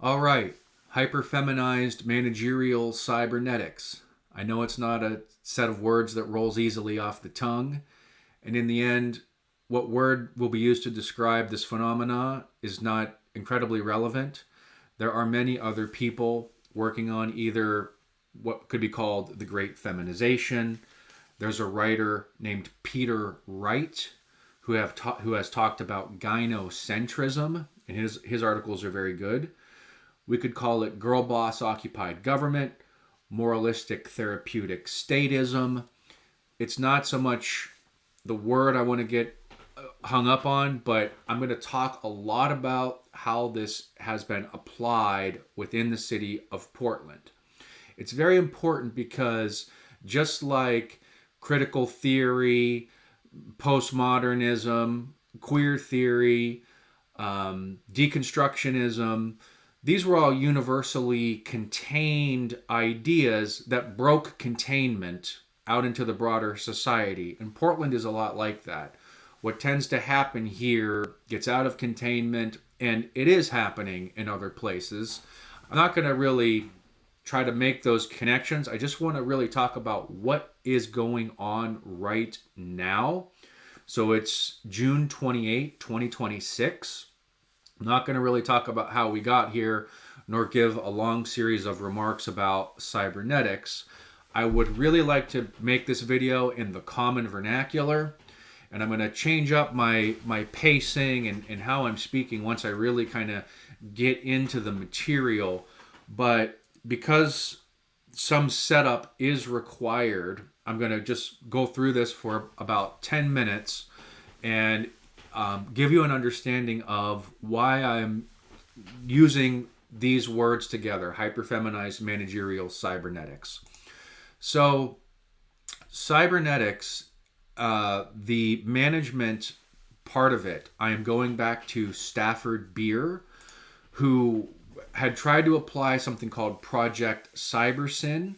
All right, hyperfeminized managerial cybernetics. I know it's not a set of words that rolls easily off the tongue, and in the end, what word will be used to describe this phenomena is not incredibly relevant. There are many other people working on either what could be called the great feminization. There's a writer named Peter Wright who has talked about gynocentrism, and his articles are very good. We could call it girl boss occupied government, moralistic therapeutic statism. It's not so much the word I want to get hung up on, but I'm going to talk a lot about how this has been applied within the city of Portland. It's very important because just like critical theory, postmodernism, queer theory, deconstructionism, these were all universally contained ideas that broke containment out into the broader society. And Portland is a lot like that. What tends to happen here gets out of containment, and it is happening in other places. I'm not going to really try to make those connections. I just want to really talk about what is going on right now. So it's June 28, 2026. I'm not going to really talk about how we got here, nor give a long series of remarks about cybernetics. I would really like to make this video in the common vernacular, and I'm going to change up my pacing and how I'm speaking once I really kind of get into the material. But because some setup is required, I'm going to just go through this for about 10 minutes and give you an understanding of why I'm using these words together: hyperfeminized managerial cybernetics. So, cybernetics, the management part of it, I am going back to Stafford Beer, who had tried to apply something called Project Cybersyn.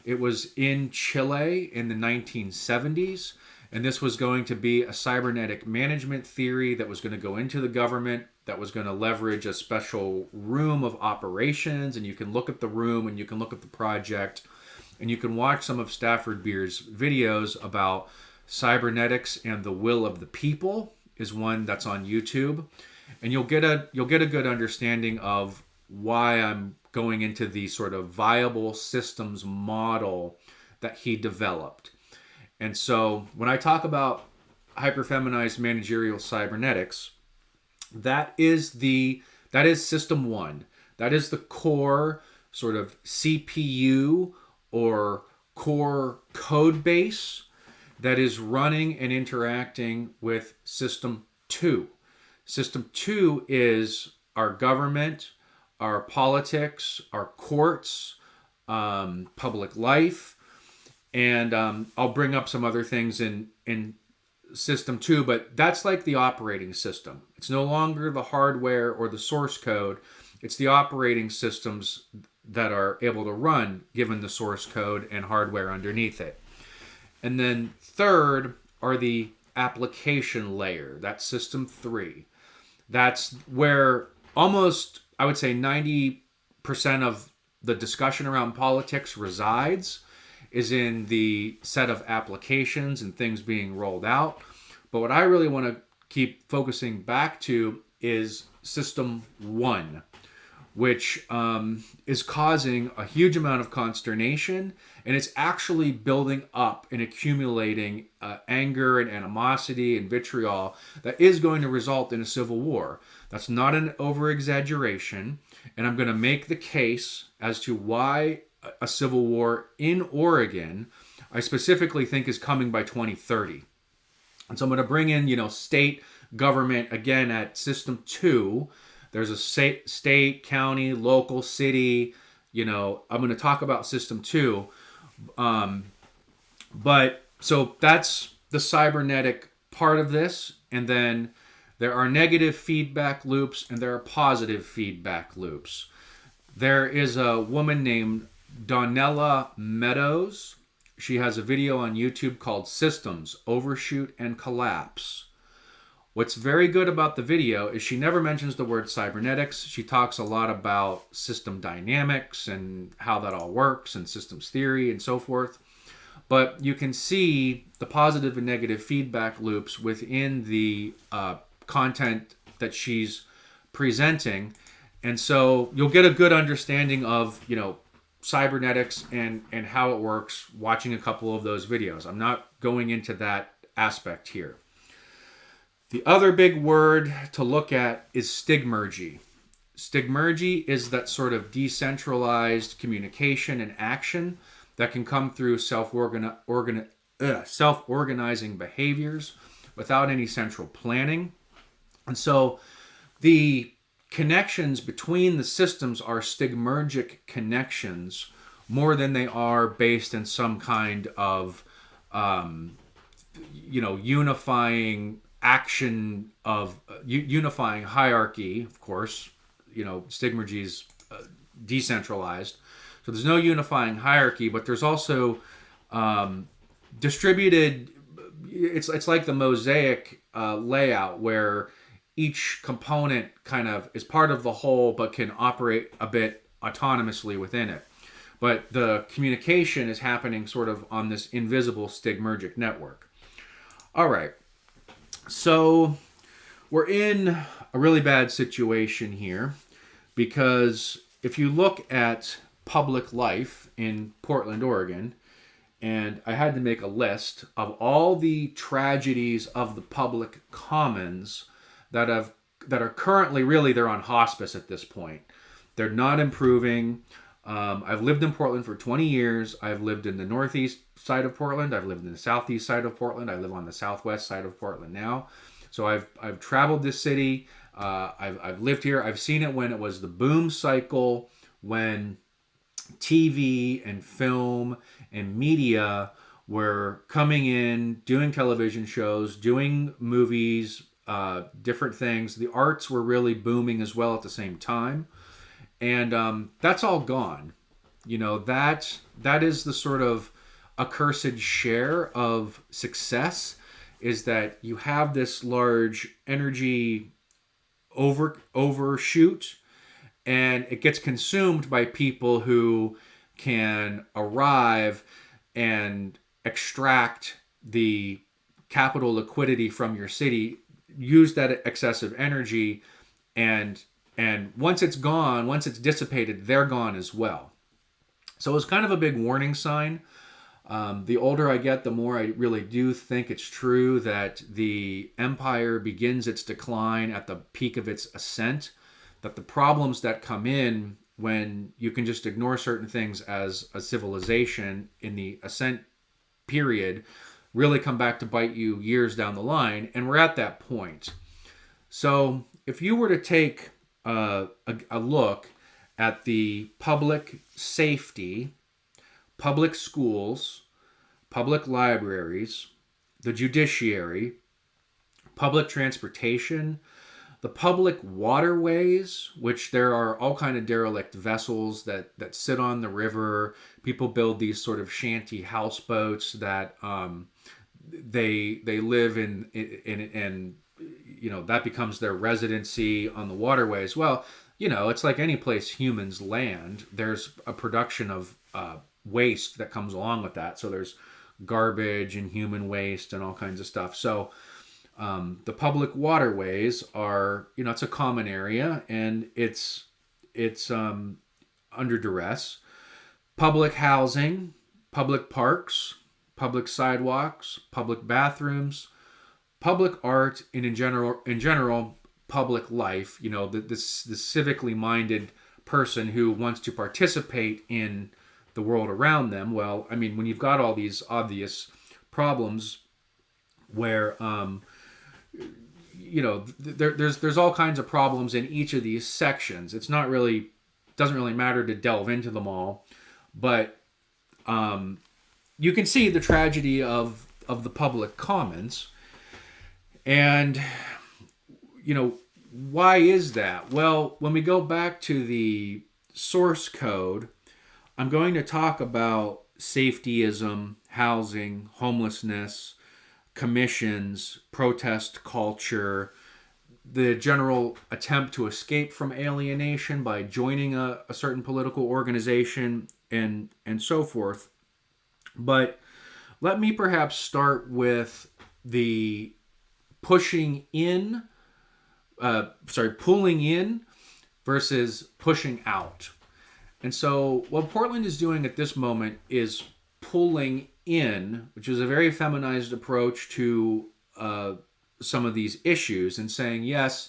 It was in Chile in the 1970s, and this was going to be a cybernetic management theory that was going to go into the government, that was going to leverage a special room of operations. And you can look at the room and you can look at the project and you can watch some of Stafford Beer's videos about cybernetics and the will of the people is one that's on YouTube. And you'll get a good understanding of why I'm going into the sort of viable systems model that he developed. And so when I talk about hyperfeminized managerial cybernetics, that is system one. That is the core sort of CPU or core code base that is running and interacting with system two. System two is our government, our politics, our courts, public life. And I'll bring up some other things in system two, but that's like the operating system. It's no longer the hardware or the source code. It's the operating systems that are able to run given the source code and hardware underneath it. And then third are the application layer. That's system three. That's where almost, I would say, 90% of the discussion around politics resides, is in the set of applications and things being rolled out. But what I really want to keep focusing back to is system one, which is causing a huge amount of consternation, and it's actually building up and accumulating anger and animosity and vitriol that is going to result in a civil war. That's not an over-exaggeration, and I'm going to make the case as to why a civil war in Oregon, I specifically think, is coming by 2030. And so I'm going to bring in, state government again at system two. There's a state, county, local, city. I'm going to talk about system two. But so that's the cybernetic part of this. And then there are negative feedback loops and there are positive feedback loops. There is a woman named Donella Meadows. She has a video on YouTube called Systems, Overshoot and Collapse. What's very good about the video is she never mentions the word cybernetics. She talks a lot about system dynamics and how that all works and systems theory and so forth. But you can see the positive and negative feedback loops within the content that she's presenting. And so you'll get a good understanding of, cybernetics and how it works watching a couple of those videos. I'm not going into that aspect here. The other big word to look at is stigmergy. Stigmergy is that sort of decentralized communication and action that can come through self-organizing behaviors without any central planning. And so the connections between the systems are stigmergic connections more than they are based in some kind of, unifying action of unifying hierarchy. Of course, stigmergy is decentralized, so there's no unifying hierarchy, but there's also distributed. It's like the mosaic layout where each component kind of is part of the whole but can operate a bit autonomously within it. But the communication is happening sort of on this invisible stigmergic network. All right. So we're in a really bad situation here because if you look at public life in Portland, Oregon, and I had to make a list of all the tragedies of the public commons that are currently, really, they're on hospice at this point. They're not improving. I've lived in Portland for 20 years. I've lived in the northeast side of Portland. I've lived in the southeast side of Portland. I live on the southwest side of Portland now. So I've traveled this city. I've lived here. I've seen it when it was the boom cycle, when TV and film and media were coming in, doing television shows, doing movies, different things. The arts were really booming as well at the same time. And that's all gone. That is the sort of accursed share of success, is that you have this large energy overshoot, and it gets consumed by people who can arrive and extract the capital liquidity from your city, use that excessive energy, and once it's gone, once it's dissipated, they're gone as well. So it's kind of a big warning sign. The older I get, the more I really do think it's true that the empire begins its decline at the peak of its ascent, that the problems that come in when you can just ignore certain things as a civilization in the ascent period really come back to bite you years down the line, and we're at that point. So if you were to take a look at the public safety, public schools, public libraries, the judiciary, public transportation, the public waterways, which there are all kind of derelict vessels that sit on the river. People build these sort of shanty houseboats that they live in, and that becomes their residency on the waterways. Well, it's like any place humans land. There's a production of waste that comes along with that. So there's garbage and human waste and all kinds of stuff. So the public waterways are, it's a common area, and it's under duress. Public housing, public parks, public sidewalks, public bathrooms, public art, and in general, public life. The civically minded person who wants to participate in the world around them. Well, I mean, when you've got all these obvious problems where there's all kinds of problems in each of these sections. Doesn't really matter to delve into them all, but you can see the tragedy of the public commons. And why is that? Well, when we go back to the source code, I'm going to talk about safetyism, housing, homelessness, commissions, protest culture, the general attempt to escape from alienation by joining a certain political organization, and so forth. But let me perhaps start with the pushing in, pulling in versus pushing out. And so what Portland is doing at this moment is pulling in, which is a very feminized approach to some of these issues, and saying, yes,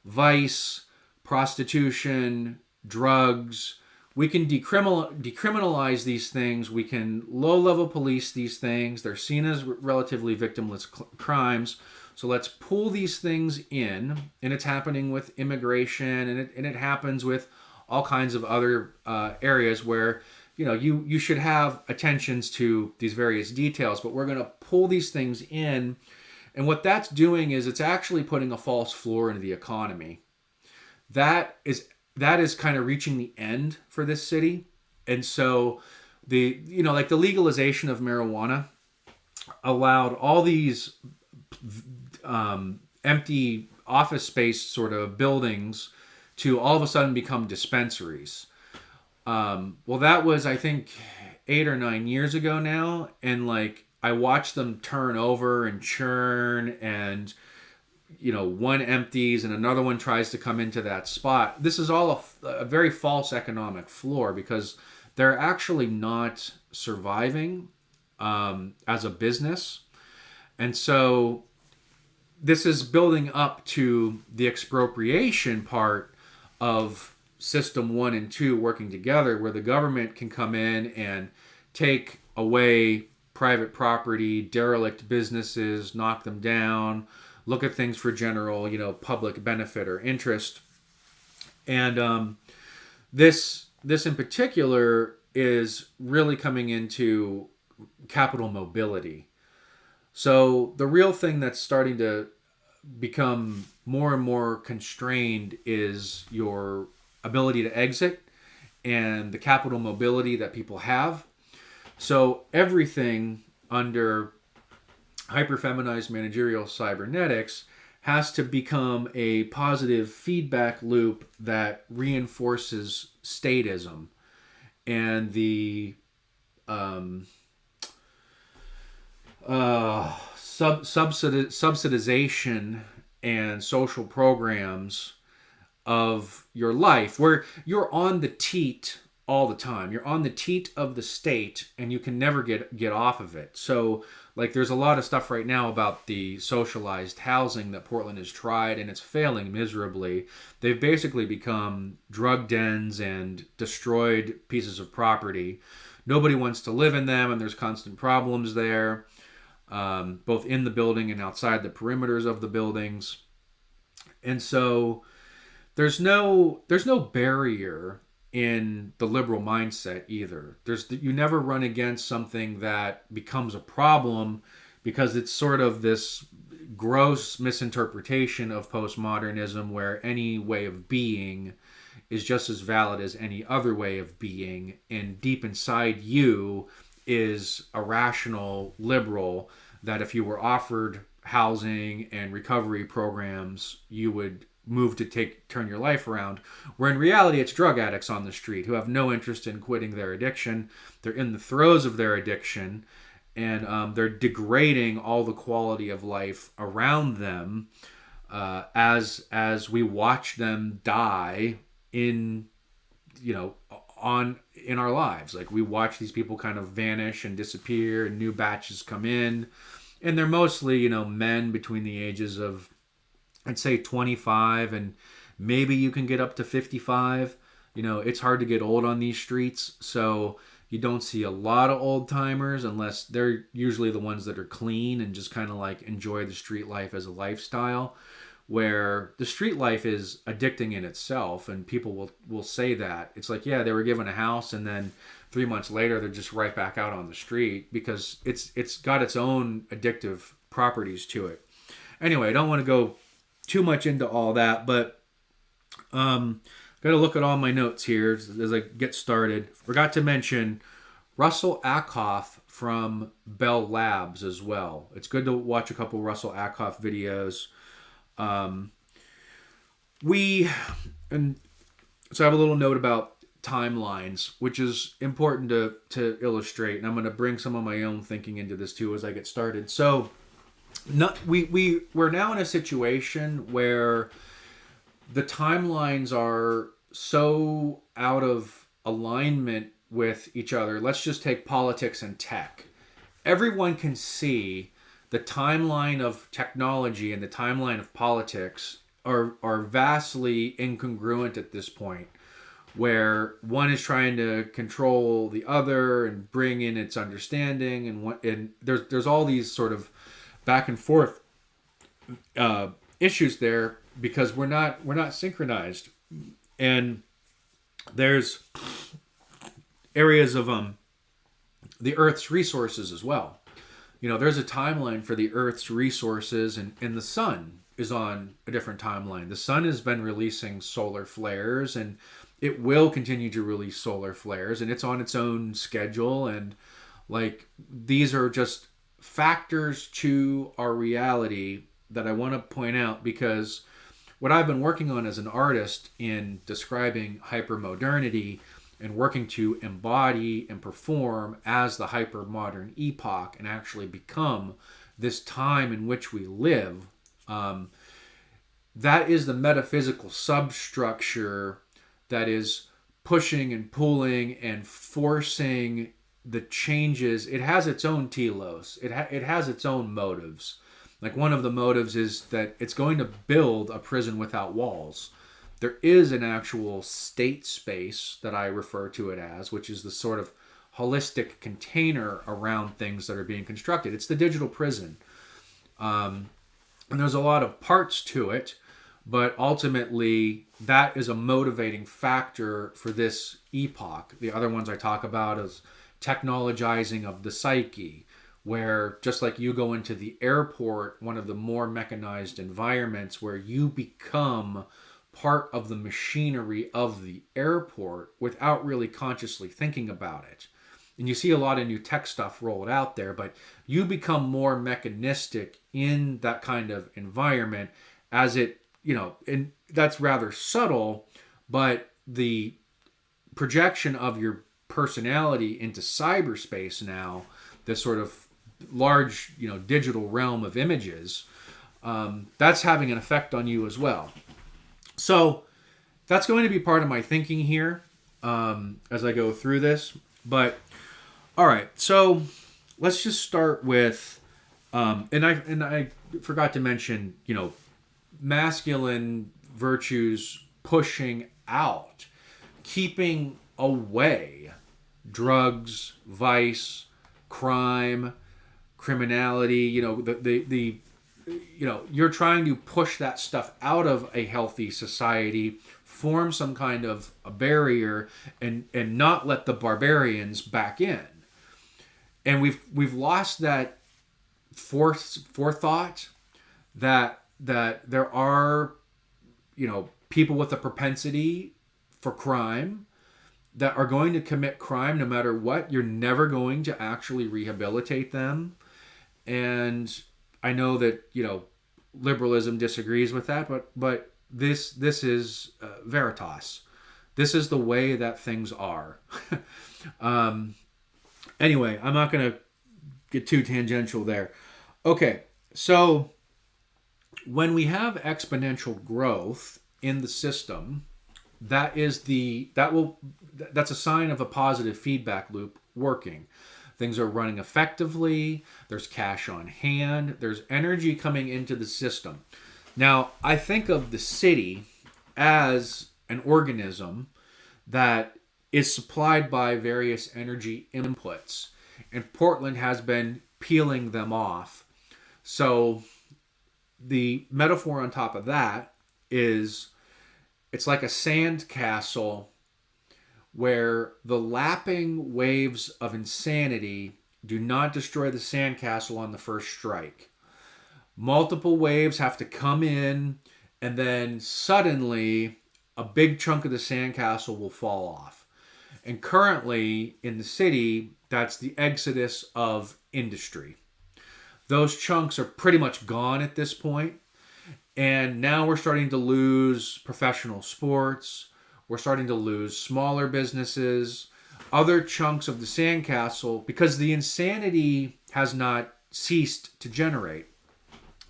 vice, prostitution, drugs, we can decriminalize these things. We can low-level police these things. They're seen as relatively victimless crimes. So let's pull these things in, and it's happening with immigration, and it happens with all kinds of other areas where you should have attentions to these various details, but we're going to pull these things in, and what that's doing is it's actually putting a false floor into the economy. That is kind of reaching the end for this city, and so the legalization of marijuana allowed all these empty office space sort of buildings to all of a sudden become dispensaries. Well, that was, I think, 8 or 9 years ago now, and I watched them turn over and churn, and one empties and another one tries to come into that spot. This is all a very false economic floor, because they're actually not surviving as a business. And so this is building up to the expropriation part of system 1 and 2 working together, where the government can come in and take away private property, derelict businesses, knock them down, look at things for general, public benefit or interest. And this in particular is really coming into capital mobility. So the real thing that's starting to become more and more constrained is your ability to exit and the capital mobility that people have. So everything under hyperfeminized managerial cybernetics has to become a positive feedback loop that reinforces statism and the subsidization and social programs of your life, where you're on the teat all the time. You're on the teat of the state, and you can never get off of it. So there's a lot of stuff right now about the socialized housing that Portland has tried, and it's failing miserably. They've basically become drug dens and destroyed pieces of property. Nobody wants to live in them, and there's constant problems there, both in the building and outside the perimeters of the buildings. And so there's no barrier in the liberal mindset either. You never run against something that becomes a problem, because it's sort of this gross misinterpretation of postmodernism, where any way of being is just as valid as any other way of being, and deep inside you is a rational liberal that if you were offered housing and recovery programs, you would move to turn your life around, where in reality it's drug addicts on the street who have no interest in quitting their addiction. They're in the throes of their addiction, and they're degrading all the quality of life around them as we watch them die in our lives. We watch these people kind of vanish and disappear, and new batches come in, and they're mostly men between the ages of, I'd say, 25, and maybe you can get up to 55. It's hard to get old on these streets, so you don't see a lot of old timers, unless they're usually the ones that are clean and just kind of enjoy the street life as a lifestyle, where the street life is addicting in itself, and people will say that. It's yeah, they were given a house, and then 3 months later they're just right back out on the street, because it's got its own addictive properties to it. Anyway, I don't want to go too much into all that, but got to look at all my notes here as I get started. Forgot to mention Russell Ackoff from Bell Labs as well. It's good to watch a couple Russell Ackoff videos. And so I have a little note about timelines, which is important to illustrate. And I'm going to bring some of my own thinking into this too as I get started. So we're now in a situation where the timelines are so out of alignment with each other. Let's just take politics and tech. Everyone can see the timeline of technology and the timeline of politics are vastly incongruent at this point, where one is trying to control the other and bring in its understanding, and there's all these sort of back and forth issues there because we're not synchronized. And there's areas of the Earth's resources as well. There's a timeline for the Earth's resources, and the sun is on a different timeline. The sun has been releasing solar flares, and it will continue to release solar flares, and it's on its own schedule. And these are just factors to our reality that I want to point out, because what I've been working on as an artist in describing hypermodernity and working to embody and perform as the hypermodern epoch and actually become this time in which we live, that is the metaphysical substructure that is pushing and pulling and forcing the changes. It has its own telos. It has its own motives. One of the motives is that it's going to build a prison without walls. There is an actual state space that I refer to it as, which is the sort of holistic container around things that are being constructed. It's the digital prison. And there's a lot of parts to it, but ultimately that is a motivating factor for this epoch. The other ones I talk about is technologizing of the psyche, where just like you go into the airport, one of the more mechanized environments where you become part of the machinery of the airport without really consciously thinking about it. And you see a lot of new tech stuff rolled out there, but you become more mechanistic in that kind of environment as it, and that's rather subtle, but the projection of your personality into cyberspace now, this sort of large, digital realm of images, that's having an effect on you as well. So that's going to be part of my thinking here as I go through this. But all right, so let's just start with, and I forgot to mention, masculine virtues pushing out, keeping away drugs, vice, crime, criminality. You're trying to push that stuff out of a healthy society, form some kind of a barrier, and not let the barbarians back in. And we've lost that forethought that there are, people with a propensity for crime that are going to commit crime no matter what. You're never going to actually rehabilitate them. And I know that, liberalism disagrees with that, but this is veritas. This is the way that things are. Anyway, I'm not going to get too tangential there. Okay, so when we have exponential growth in the system, that's a sign of a positive feedback loop working. Things are running effectively. There's cash on hand. There's energy coming into the system. Now, I think of the city as an organism that is supplied by various energy inputs, and Portland has been peeling them off. So the metaphor on top of that is it's like a sand castle where the lapping waves of insanity do not destroy the sandcastle on the first strike. Multiple waves have to come in, and then suddenly a big chunk of the sandcastle will fall off. And currently in the city, That's the exodus of industry. Those chunks are pretty much gone at this point. And now we're starting to lose professional sports. We're starting to lose smaller businesses, other chunks of the sandcastle, because the insanity has not ceased to generate.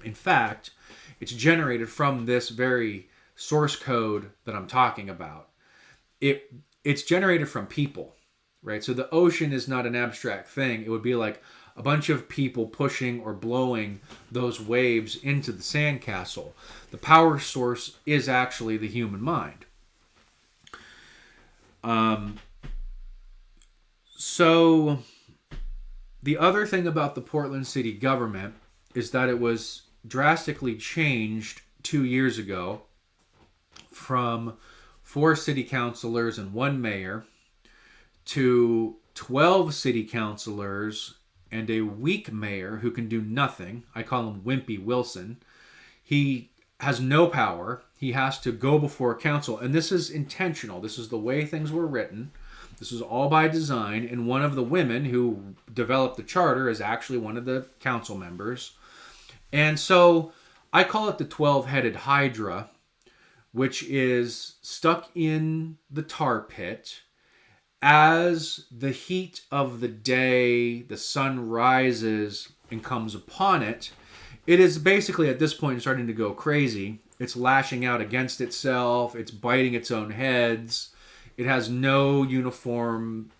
In fact, it's generated from this very source code that I'm talking about. It's generated from people, right? So the ocean is not an abstract thing. It would be like a bunch of people pushing or blowing those waves into the sandcastle. The power source is actually the human mind. So the other thing about the Portland city government is that it was drastically changed 2 years ago from 4 city councilors and 1 mayor to 12 city councilors and a weak mayor who can do nothing. I call him Wimpy Wilson. He has no power. He has to go before council. And this is intentional. This is the way things were written. This is all by design. And one of the women who developed the charter is actually one of the council members. And so I call it the 12-headed Hydra, which is stuck in the tar pit. As the heat of the day, the sun rises and comes upon it, it is basically at this point starting to go crazy. It's lashing out against itself. It's biting its own heads. It has no uniform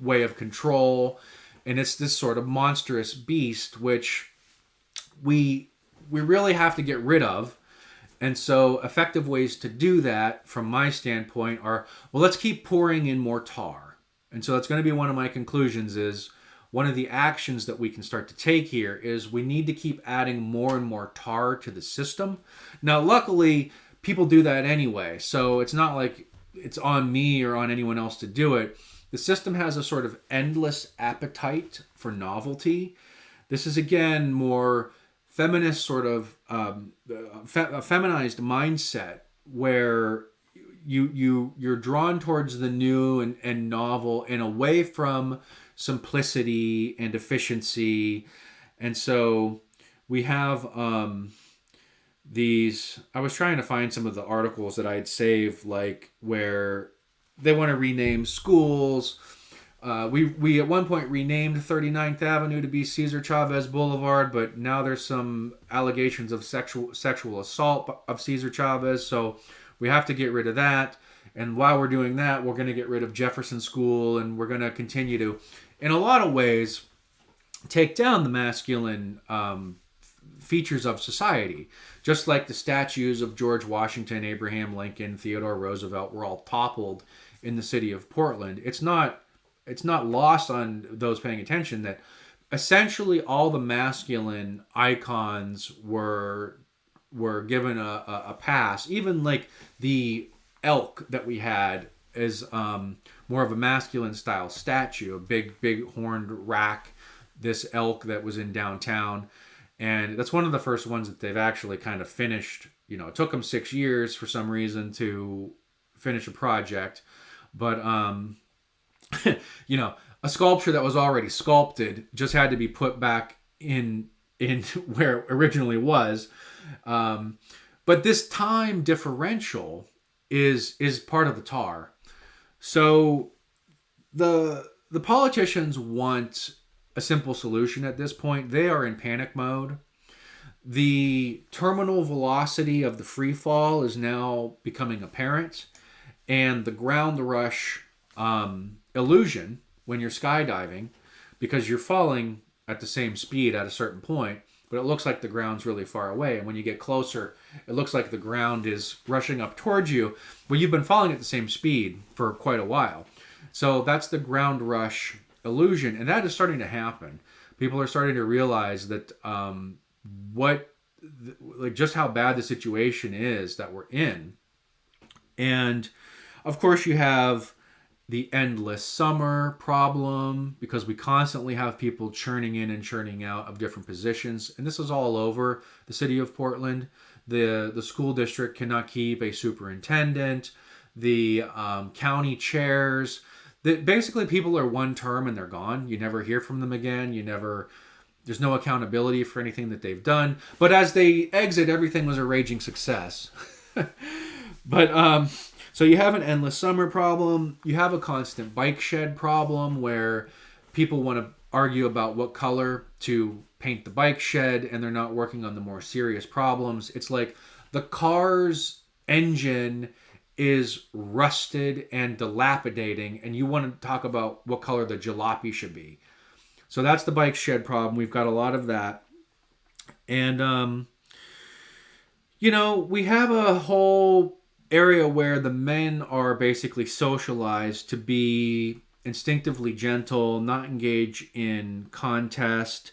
way of control. And it's this sort of monstrous beast, which we really have to get rid of. And so effective ways to do that, from my standpoint, are, well, let's keep pouring in more tar. And so that's going to be one of my conclusions, is one of the actions that we can start to take here is we need to keep adding more and more tar to the system. Now, luckily, people do that anyway. So it's not like it's on me or on anyone else to do it. The system has a sort of endless appetite for novelty. This is, again, more feminist sort of feminized mindset, where you're drawn towards the new and novel and away from simplicity and efficiency. And so we have these, I was trying to find some of the articles that I'd saved, like where they want to rename schools. We at one point renamed 39th Avenue to be Cesar Chavez Boulevard, but now there's some allegations of sexual assault of Cesar Chavez, so we have to get rid of that. And while we're doing that, we're going to get rid of Jefferson School, and we're going to continue to, in a lot of ways, take down the masculine features of society. Just like the statues of George Washington, Abraham Lincoln, Theodore Roosevelt were all toppled in the city of Portland. It's not lost on those paying attention that essentially all the masculine icons were given a pass. Even like the elk that we had is more of a masculine style statue, a big horned rack, this elk that was in downtown. And that's one of the first ones that they've actually kind of finished. You know, it took them 6 years for some reason to finish a project. But, you know, a sculpture that was already sculpted just had to be put back in where it originally was. But this time differential is part of the tar. So the politicians want a simple solution at this point. They are in panic mode. The terminal velocity of the free fall is now becoming apparent, and the ground rush illusion when you're skydiving, because you're falling at the same speed at a certain point, but it looks like the ground's really far away. And when you get closer, it looks like the ground is rushing up towards you. Well, you've been falling at the same speed for quite a while. So that's the ground rush illusion. And that is starting to happen. People are starting to realize that just how bad the situation is that we're in. And of course you have the endless summer problem, because we constantly have people churning in and churning out of different positions. And this is all over the city of Portland. The school district cannot keep a superintendent. The county chairs, Basically, people are one term and they're gone. You never hear from them again. There's no accountability for anything that they've done. But as they exit, everything was a raging success. But so you have an endless summer problem. You have a constant bike shed problem where people want to argue about what color to paint the bike shed, and they're not working on the more serious problems. It's like the car's engine is rusted and dilapidating, and you want to talk about what color the jalopy should be. So that's the bike shed problem. We've got a lot of that. And, we have a whole area where the men are basically socialized to be instinctively gentle, not engage in contest,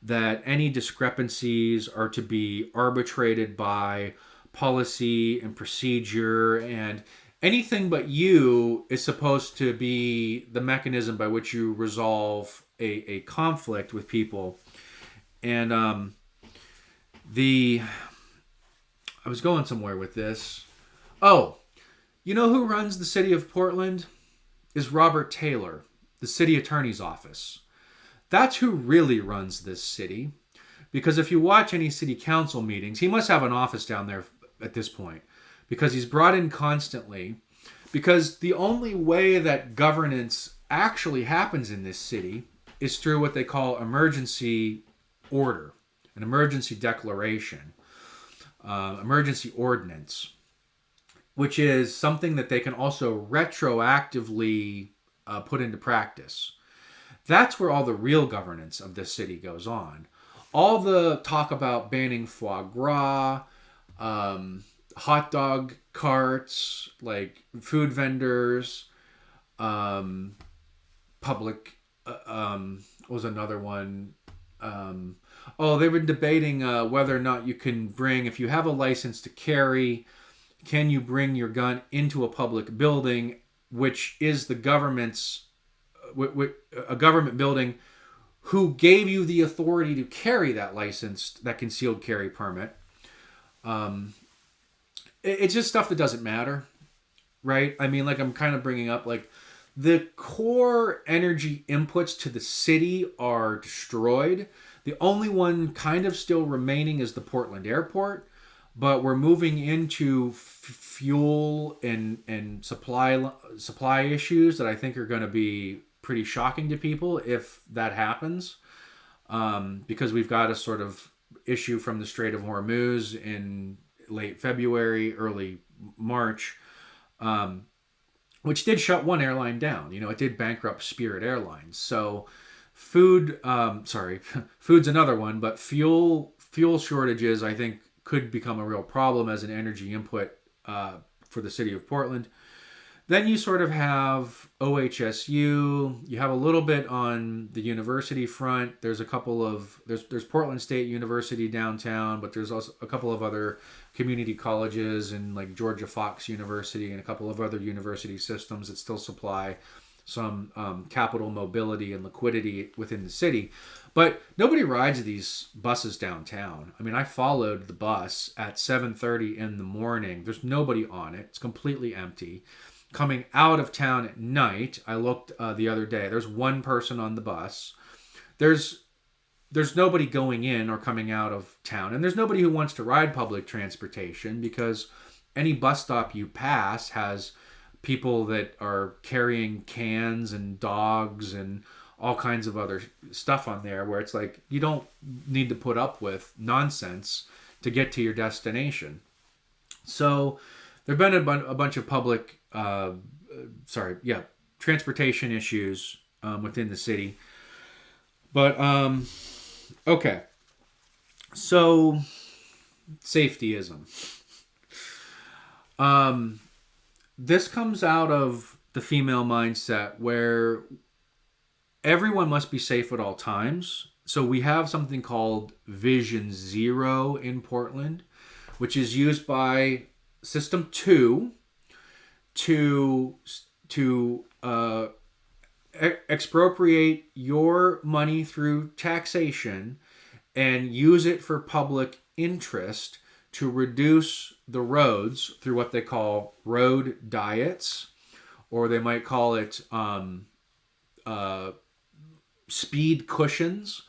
that any discrepancies are to be arbitrated by policy and procedure, and anything but you is supposed to be the mechanism by which you resolve a conflict with people. And I was going somewhere with this. Oh, you know who runs the city of Portland? Is Robert Taylor, the city attorney's office. That's who really runs this city. Because if you watch any city council meetings, he must have an office down there at this point. Because he's brought in constantly. Because the only way that governance actually happens in this city is through what they call emergency order, an emergency declaration, emergency ordinance, which is something that they can also retroactively put into practice. That's where all the real governance of this city goes on. All the talk about banning foie gras, hot dog carts, like food vendors, public, what was another one? They've been debating whether or not you can bring, if you have a license to carry, can you bring your gun into a public building, which is the government's, a government building who gave you the authority to carry that license, that concealed carry permit. It's just stuff that doesn't matter, right? I mean, like I'm kind of bringing up, like the core energy inputs to the city are destroyed. The only one kind of still remaining is the Portland airport, but we're moving into fuel and supply issues that I think are going to be pretty shocking to people if that happens, because we've got a sort of issue from the Strait of Hormuz in late February, early March, which did shut one airline down. It did bankrupt Spirit Airlines. So food's another one, but fuel shortages, I think, could become a real problem as an energy input for the city of Portland. Then you sort of have OHSU. You have a little bit on the university front. There's a couple of there's Portland State University downtown, but there's also a couple of other community colleges and like Georgia Fox University and a couple of other university systems that still supply some capital mobility and liquidity within the city. But nobody rides these buses downtown. I mean, I followed the bus at 7:30 in the morning. There's nobody on it. It's completely empty. Coming out of town at night, I looked the other day. There's one person on the bus. There's nobody going in or coming out of town. And there's nobody who wants to ride public transportation because any bus stop you pass has people that are carrying cans and dogs and all kinds of other stuff on there where it's like you don't need to put up with nonsense to get to your destination. So there have been a bunch of public transportation issues within the city. But okay. So safetyism. This comes out of the female mindset where everyone must be safe at all times. So we have something called Vision Zero in Portland, which is used by System 2 to expropriate your money through taxation and use it for public interest to reduce the roads through what they call road diets or they might call it speed cushions.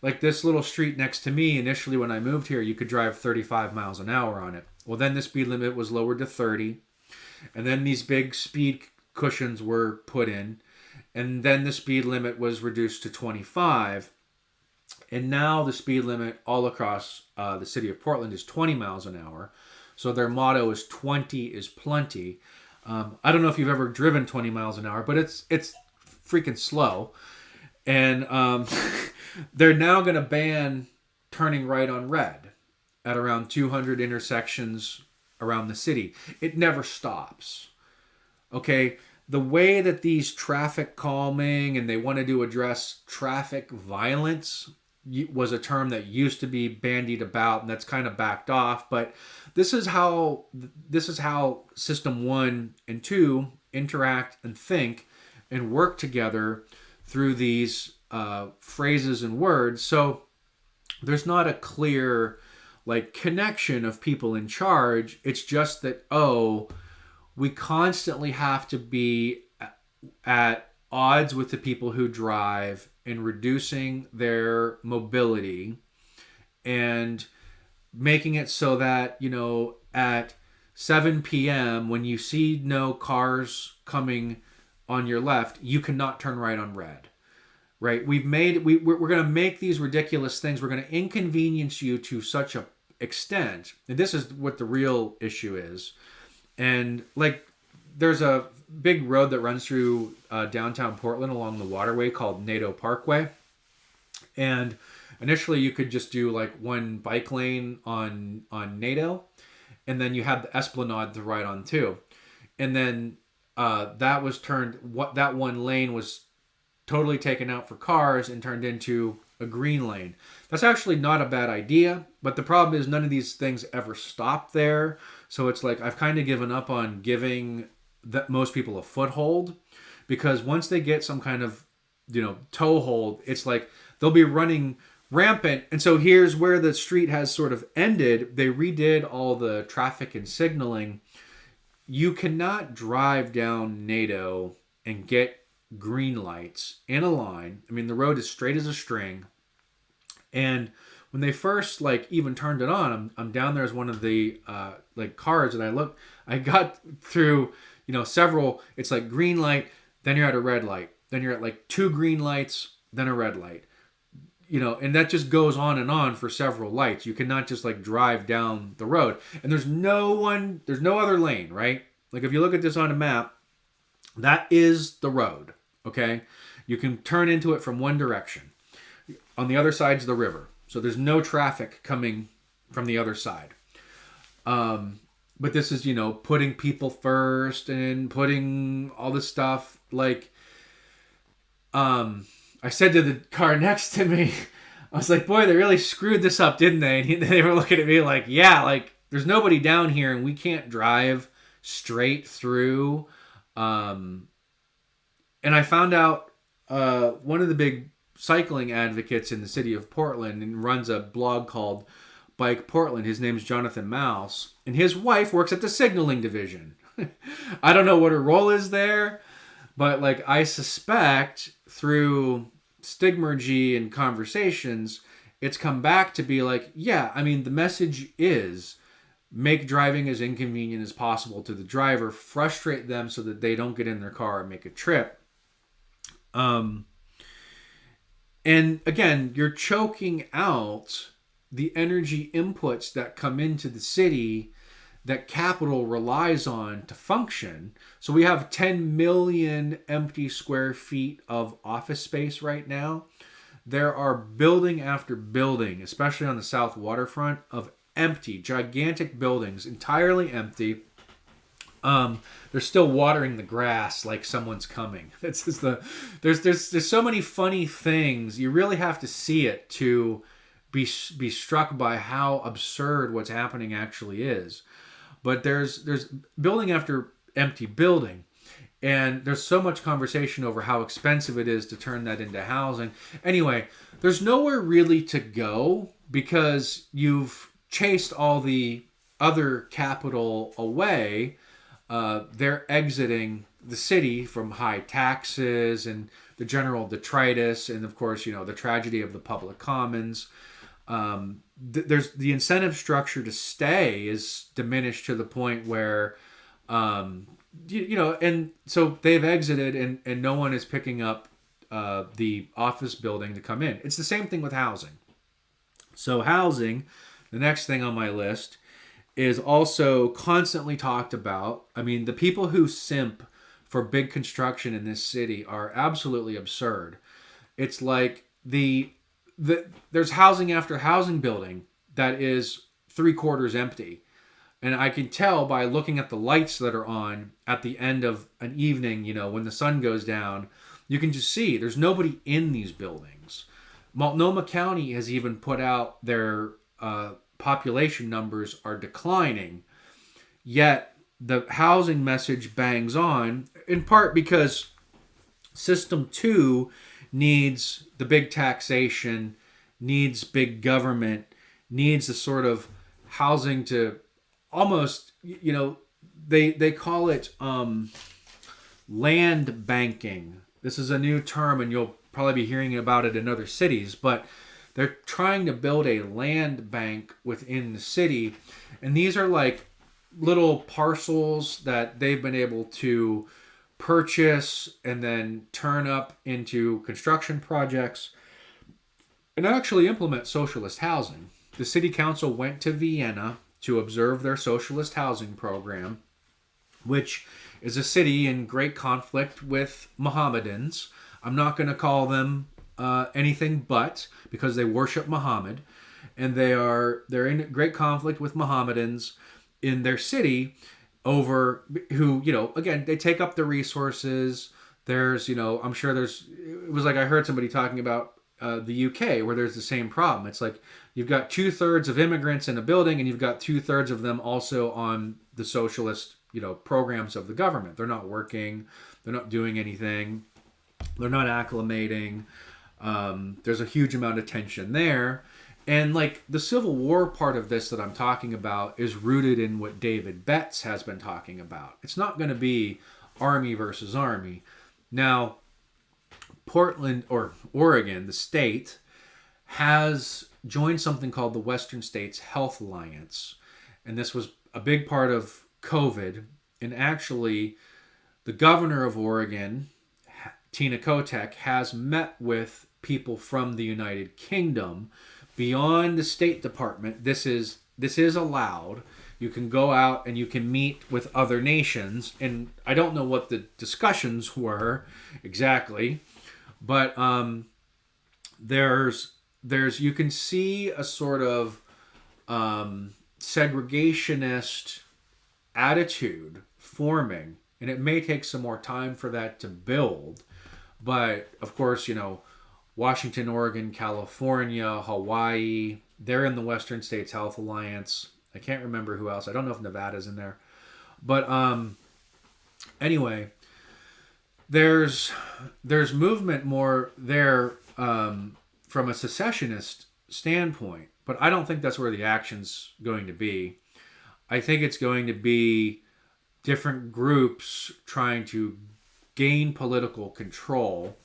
Like this little street next to me, initially when I moved here, you could drive 35 miles an hour on it. Well, then the speed limit was lowered to 30. And then these big speed cushions were put in. And then the speed limit was reduced to 25. And now the speed limit all across the city of Portland is 20 miles an hour. So their motto is 20 is plenty. I don't know if you've ever driven 20 miles an hour, but it's freaking slow. And they're now going to ban turning right on red at around 200 intersections around the city. It never stops. Okay, the way that these traffic calming and they wanted to address traffic violence was a term that used to be bandied about, and that's kind of backed off. But this is how system 1 and 2 interact and think and work together through these phrases and words. So there's not a clear connection of people in charge. It's just that, we constantly have to be at odds with the people who drive and reducing their mobility and making it so that, at 7 p.m. when you see no cars coming on your left, you cannot turn right on red. Right? We're going to make these ridiculous things. We're going to inconvenience you to such a extent. And this is what the real issue is. And there's a big road that runs through downtown Portland along the waterway called NATO Parkway. And initially you could just do one bike lane on NATO. And then you had the Esplanade to ride on too. And then that one lane was totally taken out for cars and turned into a green lane. That's actually not a bad idea, but the problem is none of these things ever stop there. So it's I've kind of given up on giving most people a foothold, because once they get some kind of toehold, it's they'll be running rampant. And so here's where the street has sort of ended. They redid all the traffic and signaling. You cannot drive down NATO and get green lights in a line. I mean, the road is straight as a string. And when they first even turned it on, I'm down there as one of the cars, and I got through several. It's green light, then you're at a red light, then you're at 2 green lights, then a red light, and that just goes on and on for several lights. You cannot just drive down the road, and there's no other lane, right? If you look at this on a map, that is the road. Okay, you can turn into it from one direction. On the other side's the river, so there's no traffic coming from the other side. But this is, putting people first and putting all this stuff. I said to the car next to me, I was like, boy, they really screwed this up, didn't they? And they were looking at me yeah, there's nobody down here and we can't drive straight through. And I found out one of the big cycling advocates in the city of Portland and runs a blog called Bike Portland. His name's Jonathan Mouse, and his wife works at the signaling division. I don't know what her role is there, but I suspect through stigmergy and conversations, it's come back to be yeah, I mean, the message is make driving as inconvenient as possible to the driver, frustrate them so that they don't get in their car and make a trip. And again, you're choking out the energy inputs that come into the city that capital relies on to function. So we have 10 million empty square feet of office space right now. There are building after building, especially on the South Waterfront, of empty, gigantic buildings, entirely empty. They're still watering the grass like someone's coming. It's just there's so many funny things. You really have to see it to be struck by how absurd what's happening actually is. But there's building after empty building, and there's so much conversation over how expensive it is to turn that into housing. Anyway, there's nowhere really to go because you've chased all the other capital away. They're exiting the city from high taxes and the general detritus, and of course, the tragedy of the public commons. There's the incentive structure to stay is diminished to the point where, and so they've exited, and no one is picking up the office building to come in. It's the same thing with housing. So housing, the next thing on my list, is also constantly talked about. I mean, the people who simp for big construction in this city are absolutely absurd. It's like there's housing after housing building that is 3/4 empty. And I can tell by looking at the lights that are on at the end of an evening, when the sun goes down, you can just see there's nobody in these buildings. Multnomah County has even put out their population numbers are declining, yet the housing message bangs on, in part because System 2 needs the big taxation, needs big government, needs the sort of housing to almost, they call it land banking. This is a new term, and you'll probably be hearing about it in other cities, but they're trying to build a land bank within the city. And these are like little parcels that they've been able to purchase and then turn up into construction projects and actually implement socialist housing. The city council went to Vienna to observe their socialist housing program, which is a city in great conflict with Mohammedans. I'm not going to call them anything but, because they worship Muhammad, and they're in great conflict with Mohammedans in their city over who, again, they take up the resources. There's, I'm sure it was like I heard somebody talking about the UK, where there's the same problem. It's like you've got 2/3 of immigrants in a building, and you've got 2/3 of them also on the socialist, programs of the government. They're not working. They're not doing anything. They're not acclimating. There's a huge amount of tension there. And like the Civil War part of this that I'm talking about is rooted in what David Betts has been talking about. It's not going to be army versus army. Now, Portland or Oregon, the state, has joined something called the Western States Health Alliance. And this was a big part of COVID. And actually, the governor of Oregon, Tina Kotek, has met with people from the United Kingdom beyond the State Department. This is allowed. You can go out and you can meet with other nations. And I don't know what the discussions were exactly, but there's you can see a sort of segregationist attitude forming, and it may take some more time for that to build. But of course, Washington, Oregon, California, Hawaii, they're in the Western States Health Alliance. I can't remember who else. I don't know if Nevada's in there. But anyway, there's movement more there from a secessionist standpoint, but I don't think that's where the action's going to be. I think it's going to be different groups trying to gain political control,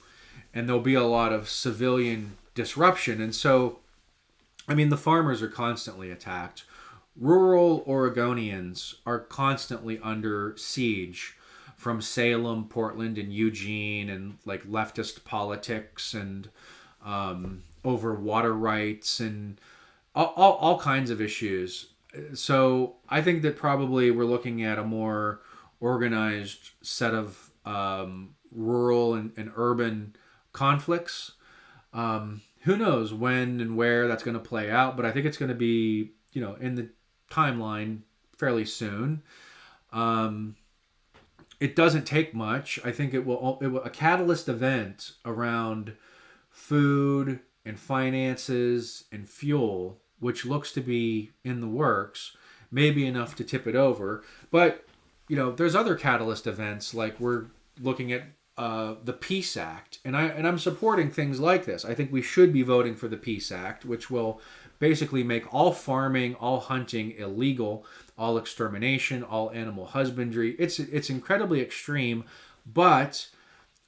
and there'll be a lot of civilian disruption. And so, I mean, the farmers are constantly attacked. Rural Oregonians are constantly under siege from Salem, Portland, and Eugene, and like leftist politics and over water rights and all kinds of issues. So I think that probably we're looking at a more organized set of rural and urban conflicts. Who knows when and where that's going to play out, but I think it's going to be, in the timeline fairly soon. It doesn't take much. I think it will a catalyst event around food and finances and fuel, which looks to be in the works, may be enough to tip it over. But there's other catalyst events, like we're looking at the Peace Act, and I'm supporting things like this. I think we should be voting for the Peace Act, which will basically make all farming, all hunting illegal, all extermination, all animal husbandry. It's incredibly extreme. But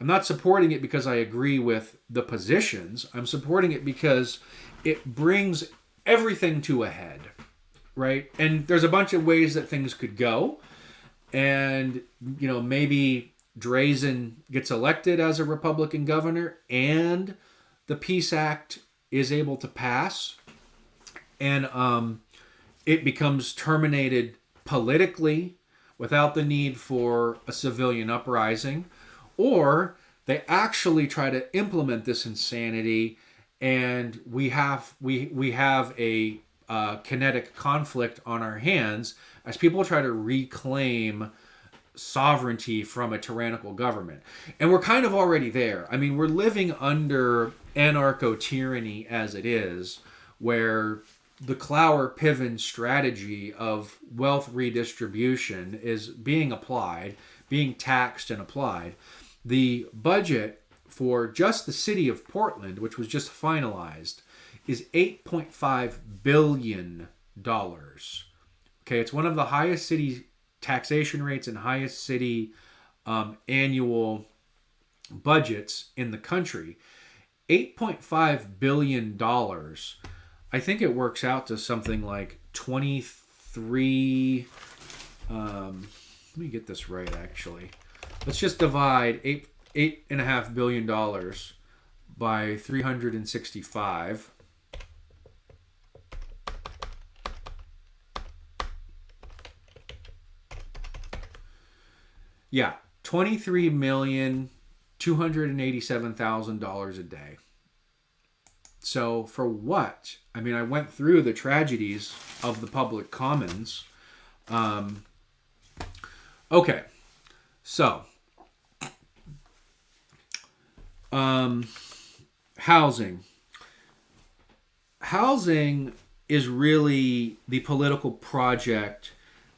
I'm not supporting it because I agree with the positions. I'm supporting it because it brings everything to a head, right? And there's a bunch of ways that things could go. And, maybe Drazen gets elected as a Republican governor and the Peace Act is able to pass and it becomes terminated politically without the need for a civilian uprising, or they actually try to implement this insanity and we have a kinetic conflict on our hands as people try to reclaim sovereignty from a tyrannical government. And we're kind of already there. I mean, we're living under anarcho-tyranny as it is, where the Clower-Piven strategy of wealth redistribution is being applied, being taxed and applied. The budget for just the city of Portland, which was just finalized, is $8.5 billion. Okay, it's one of the highest city taxation rates and highest city annual budgets in the country. $8.5 billion. I think it works out to something like 23. Let me get this right, actually. Let's just divide $8.5 billion by 365. Yeah, $23,287,000 a day. So for what? I mean, I went through the tragedies of the public commons. Okay, so housing. Housing is really the political project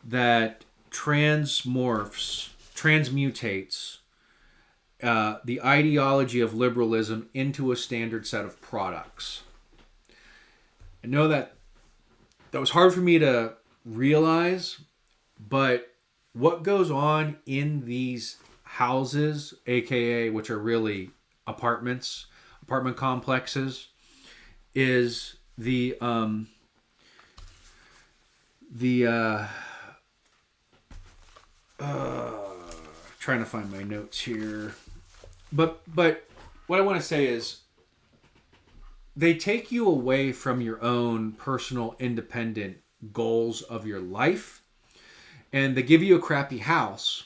that transmutates the ideology of liberalism into a standard set of products. I know that was hard for me to realize, but what goes on in these houses, aka which are really apartment complexes, is trying to find my notes here. But what I want to say is they take you away from your own personal independent goals of your life, and they give you a crappy house,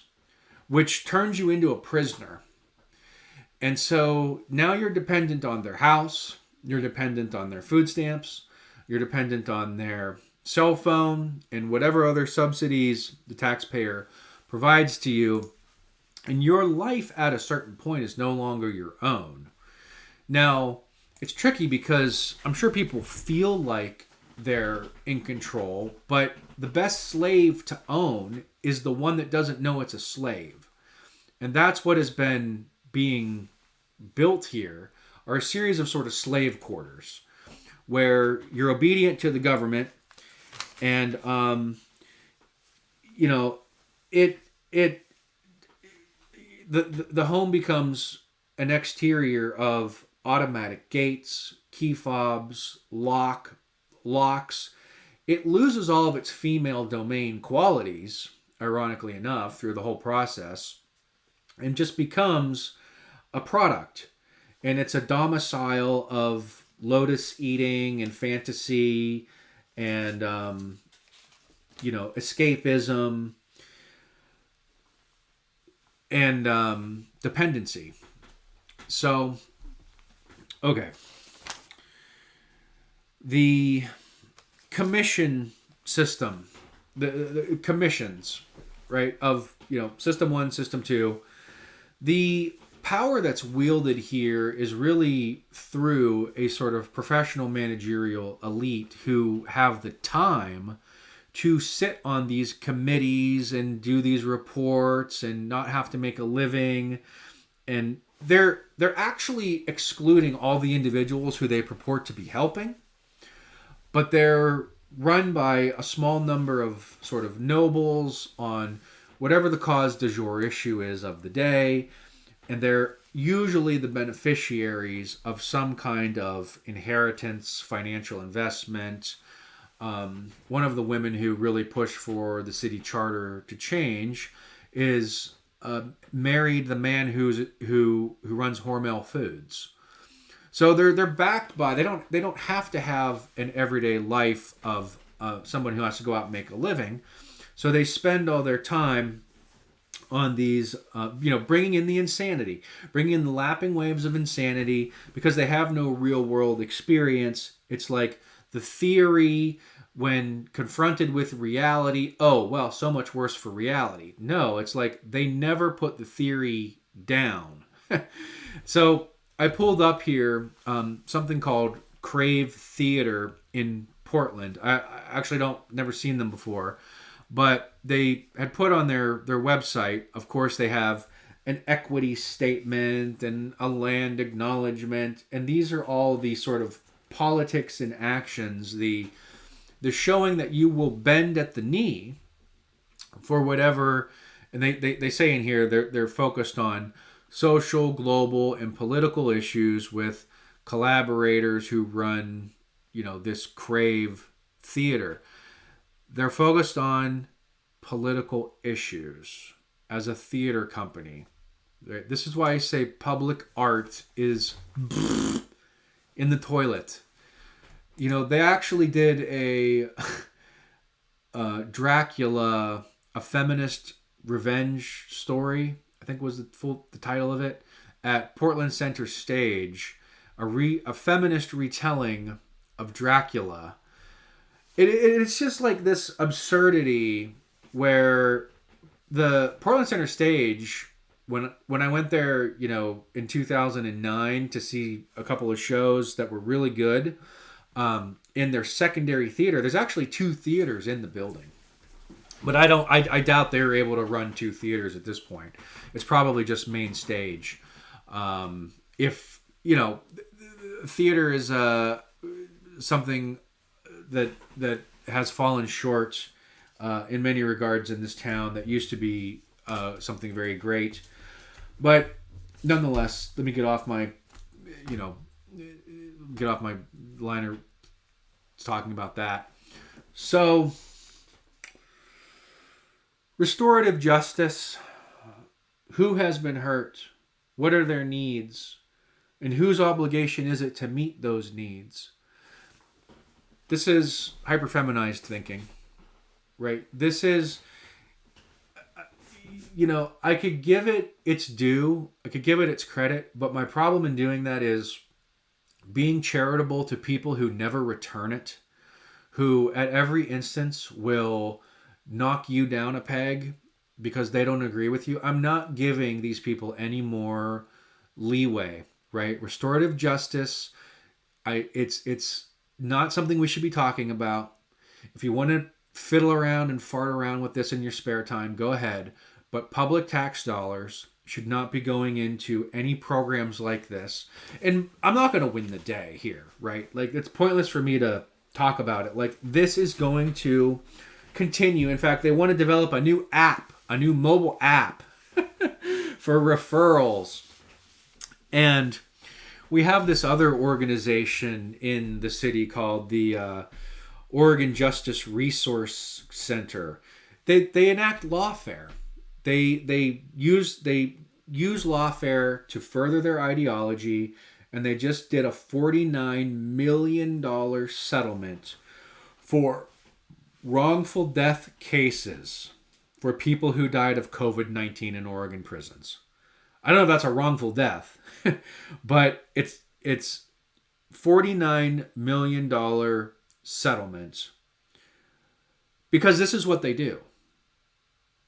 which turns you into a prisoner. And so now you're dependent on their house, you're dependent on their food stamps, you're dependent on their cell phone, and whatever other subsidies the taxpayer provides to you. And your life at a certain point is no longer your own. Now, it's tricky because I'm sure people feel like they're in control, but the best slave to own is the one that doesn't know it's a slave. And that's what has been being built here, are a series of sort of slave quarters where you're obedient to the government and, the home becomes an exterior of automatic gates, key fobs, locks. It loses all of its female domain qualities, ironically enough, through the whole process, and just becomes a product. And it's a domicile of lotus eating and fantasy and, escapism and dependency. So, okay. The commission system, the commissions, right, of, system 1, system 2, the power that's wielded here is really through a sort of professional managerial elite who have the time to sit on these committees and do these reports and not have to make a living. And they're actually excluding all the individuals who they purport to be helping, but they're run by a small number of sort of nobles on whatever the cause du jour issue is of the day, and they're usually the beneficiaries of some kind of inheritance, financial investment. One of the women who really pushed for the city charter to change is married the man who runs Hormel Foods. So they're backed by, they don't have to have an everyday life of someone who has to go out and make a living. So they spend all their time on these, bringing in the insanity, bringing in the lapping waves of insanity, because they have no real world experience. It's like the theory, when confronted with reality, oh, well, so much worse for reality. No, it's like they never put the theory down. So I pulled up here something called Crave Theater in Portland. I actually never seen them before, but they had put on their website, of course, they have an equity statement and a land acknowledgement, and these are all the sort of politics and actions, the showing that you will bend at the knee for whatever, and they say in here they're focused on social, global, and political issues with collaborators who run, this Crave Theater. They're focused on political issues as a theater company. This is why I say public art is in the toilet. They actually did a Dracula, a feminist revenge story, I think was the title of it, at Portland Center Stage, a feminist retelling of Dracula. It's just like this absurdity where the Portland Center Stage, when I went there, in 2009 to see a couple of shows that were really good, in their secondary theater, there's actually 2 theaters in the building. But I doubt they're able to run 2 theaters at this point. It's probably just main stage. If, theater is something that has fallen short in many regards in this town that used to be something very great. But nonetheless, let me get off my liner talking about that. So, restorative justice. Who has been hurt? What are their needs? And whose obligation is it to meet those needs? This is hyperfeminized thinking, right? This is, I could give it its due. I could give it its credit. But my problem in doing that is being charitable to people who never return it, who at every instance will knock you down a peg because they don't agree with you. I'm not giving these people any more leeway, right? Restorative justice, it's not something we should be talking about. If you want to fiddle around and fart around with this in your spare time, go ahead. But public tax dollars should not be going into any programs like this. And I'm not going to win the day here, right? Like, it's pointless for me to talk about it. Like, this is going to continue. In fact, they want to develop a new app, a new mobile app for referrals. And we have this other organization in the city called the Oregon Justice Resource Center. They enact Lawfare. They use Lawfare to further their ideology, and they just did a $49 million settlement for wrongful death cases for people who died of COVID-19 in Oregon prisons. I don't know if that's a wrongful death, but it's $49 million settlement because this is what they do,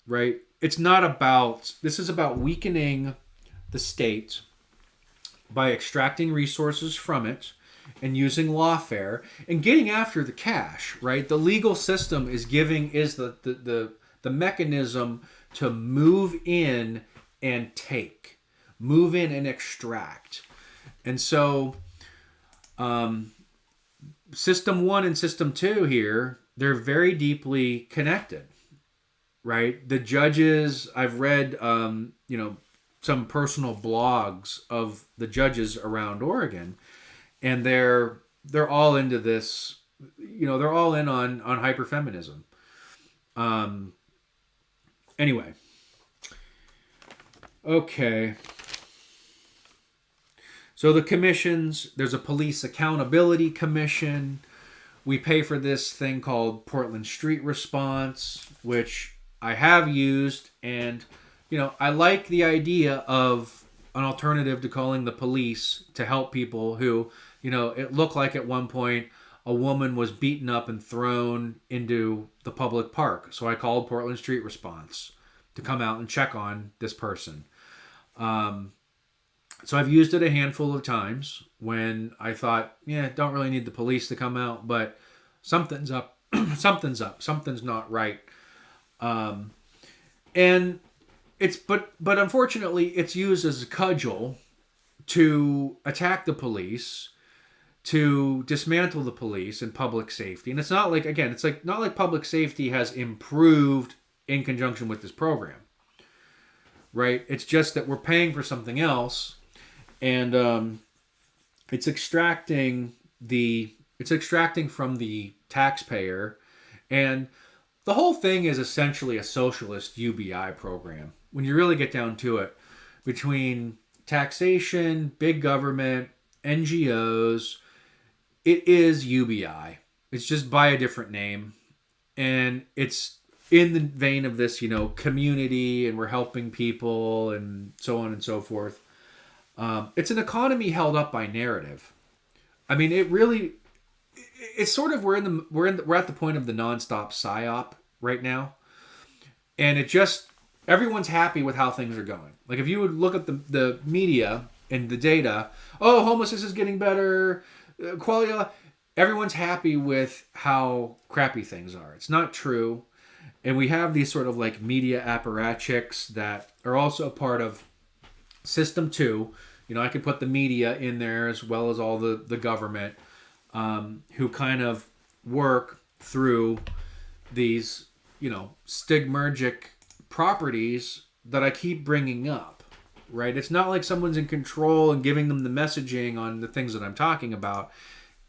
right? This is about weakening the state by extracting resources from it and using lawfare and getting after the cash, right? The legal system is the mechanism to move in and take, move in and extract. And so System 1 and System 2 here, they're very deeply connected, right? The judges, I've read, some personal blogs of the judges around Oregon, and they're all into this. They're all in on hyperfeminism. Anyway, okay. So the commissions, there's a police accountability commission. We pay for this thing called Portland Street Response, which I have used, and I like the idea of an alternative to calling the police to help people who, it looked like at one point a woman was beaten up and thrown into the public park. So I called Portland Street Response to come out and check on this person. So I've used it a handful of times when I thought, don't really need the police to come out, but something's up, something's up, something's not right. And but unfortunately it's used as a cudgel to attack the police, to dismantle the police and public safety. And it's not like, again, it's like not like public safety has improved in conjunction with this program, right? It's just that we're paying for something else, and it's extracting from the taxpayer, and the whole thing is essentially a socialist UBI program. When you really get down to it, between taxation, big government, NGOs, it is UBI. It's just by a different name, and it's in the vein of this, community, and we're helping people, and so on and so forth. It's an economy held up by narrative. I mean, it's sort of we're at the point of the nonstop psyop right now, and everyone's happy with how things are going. Like if you would look at the media and the data, homelessness is getting better, quality of life, everyone's happy with how crappy things are. It's not true, and we have these sort of like media apparatchiks that are also part of System 2. I could put the media in there as well as all the government, who kind of work through these, stigmergic properties that I keep bringing up, right? It's not like someone's in control and giving them the messaging on the things that I'm talking about.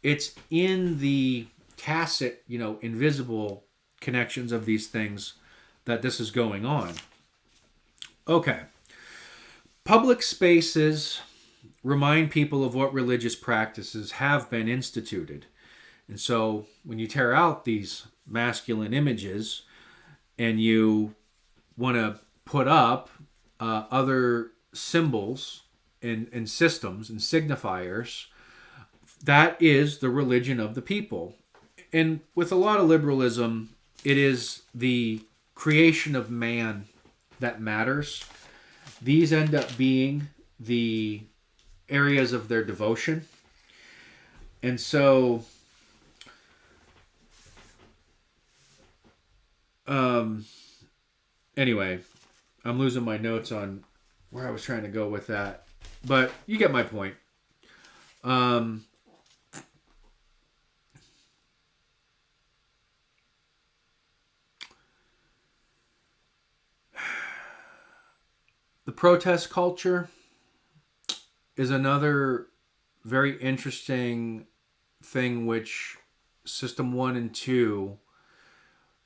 It's in the tacit, invisible connections of these things that this is going on. Okay. Public spaces remind people of what religious practices have been instituted. And so when you tear out these masculine images and you want to put up other symbols and systems and signifiers, that is the religion of the people. And with a lot of liberalism, it is the creation of man that matters. These end up being the areas of their devotion. And so anyway, I'm losing my notes on where I was trying to go with that, but you get my point. The protest culture is another very interesting thing which System 1 and 2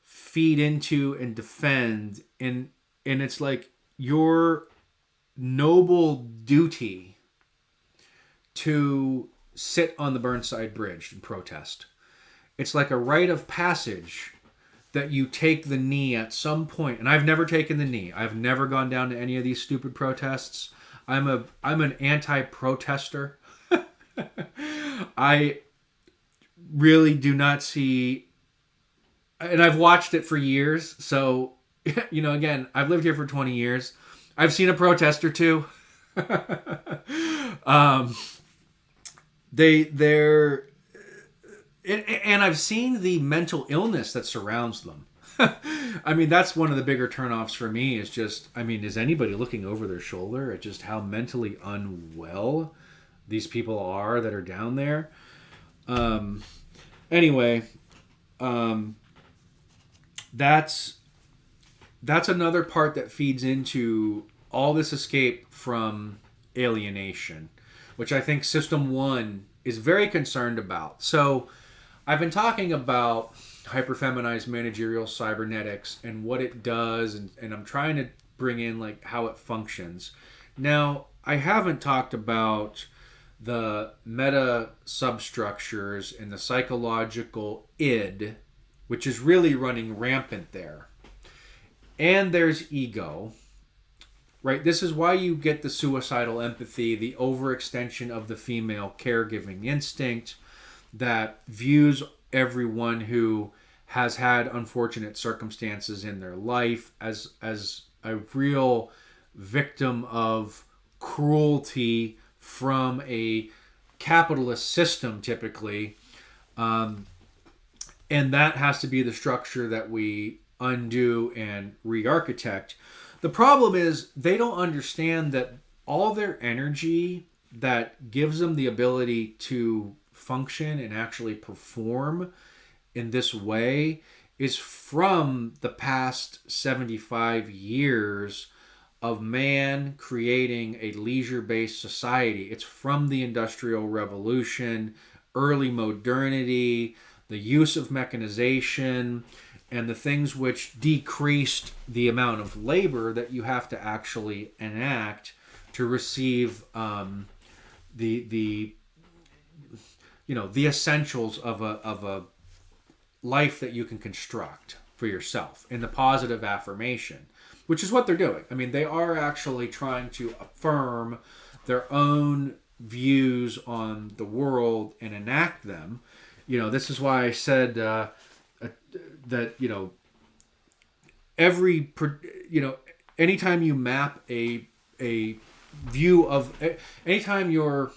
feed into and defend, and it's like your noble duty to sit on the Burnside Bridge and protest. It's like a rite of passage that you take the knee at some point. And I've never taken the knee. I've never gone down to any of these stupid protests. I'm an anti-protester. I really do not see, and I've watched it for years. So, again, I've lived here for 20 years. I've seen a protest or two. They're and I've seen the mental illness that surrounds them. I mean, that's one of the bigger turnoffs for me is just, is anybody looking over their shoulder at just how mentally unwell these people are that are down there? Anyway, that's that's another part that feeds into all this escape from alienation, which I think System 1 is very concerned about. So I've been talking about hyperfeminized managerial cybernetics and what it does, and I'm trying to bring in like how it functions. Now, I haven't talked about the meta substructures and the psychological id, which is really running rampant there. And there's ego, right? This is why you get the suicidal empathy, the overextension of the female caregiving instinct that views everyone who has had unfortunate circumstances in their life as a real victim of cruelty from a capitalist system, typically. And that has to be the structure that we undo and re-architect. The problem is they don't understand that all their energy that gives them the ability to function and actually perform in this way is from the past 75 years of man creating a leisure-based society. It's from the Industrial Revolution, early modernity, the use of mechanization, and the things which decreased the amount of labor that you have to actually enact to receive the essentials of a life that you can construct for yourself in the positive affirmation, which is what they're doing. I mean, they are actually trying to affirm their own views on the world and enact them. This is why I said that anytime you map a view of, anytime you're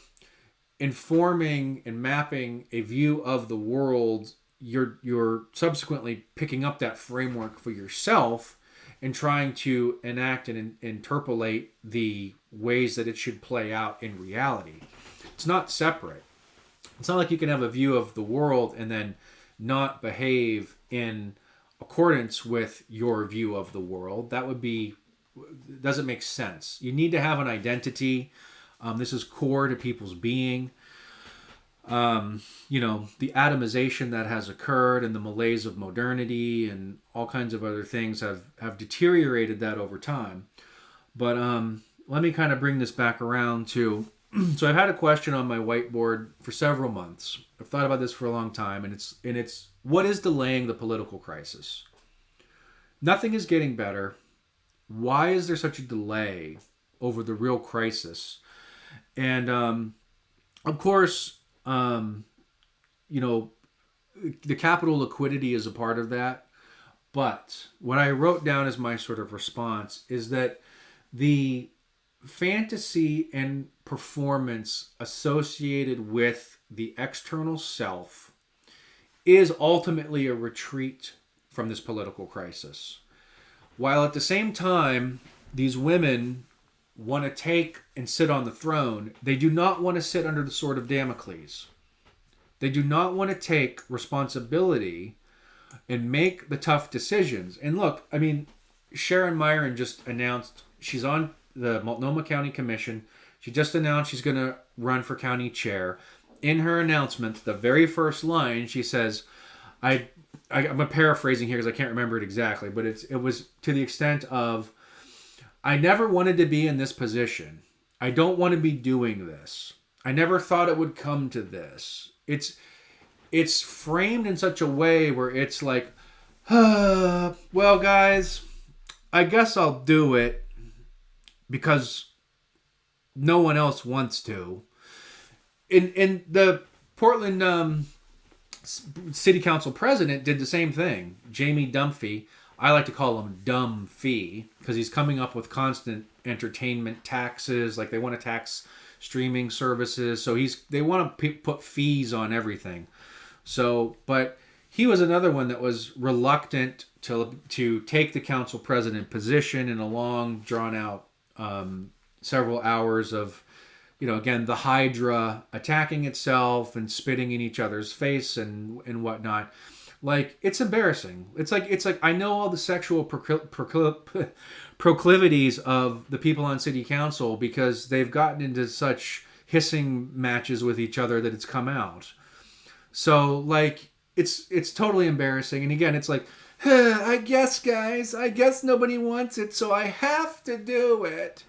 informing and mapping a view of the world, you're subsequently picking up that framework for yourself and trying to enact and interpolate the ways that it should play out in reality. It's not separate. It's not like you can have a view of the world and then not behave in accordance with your view of the world. Doesn't make sense. You need to have an identity. This is core to people's being. The atomization that has occurred and the malaise of modernity and all kinds of other things have deteriorated that over time. But let me kind of bring this back around to, so I've had a question on my whiteboard for several months. I've thought about this for a long time, and it's what is delaying the political crisis? Nothing is getting better. Why is there such a delay over the real crisis? And of course, the capital liquidity is a part of that. But what I wrote down as my sort of response is that the fantasy and performance associated with the external self is ultimately a retreat from this political crisis. While at the same time, these women want to take and sit on the throne, they do not want to sit under the sword of Damocles. They do not want to take responsibility and make the tough decisions. And look, I mean, Sharon Myron just announced she's on the Multnomah County Commission. She just announced she's going to run for county chair. In her announcement, the very first line, she says, I'm paraphrasing here because I can't remember it exactly, but it was to the extent of, I never wanted to be in this position. I don't want to be doing this. I never thought it would come to this. It's framed in such a way where it's like, well, guys, I guess I'll do it because no one else wants to. In the Portland City Council president did the same thing. Jamie Dunphy. I like to call him Dumb Fee because he's coming up with constant entertainment taxes. Like they want to tax streaming services. So they want to put fees on everything. So, but he was another one that was reluctant to take the council president position in a long, drawn out several hours of, again, the Hydra attacking itself and spitting in each other's face and whatnot. Like, it's embarrassing. It's like I know all the sexual proclivities of the people on city council because they've gotten into such hissing matches with each other that it's come out. So like it's totally embarrassing. And again, it's like, I guess, guys, I guess nobody wants it, so I have to do it.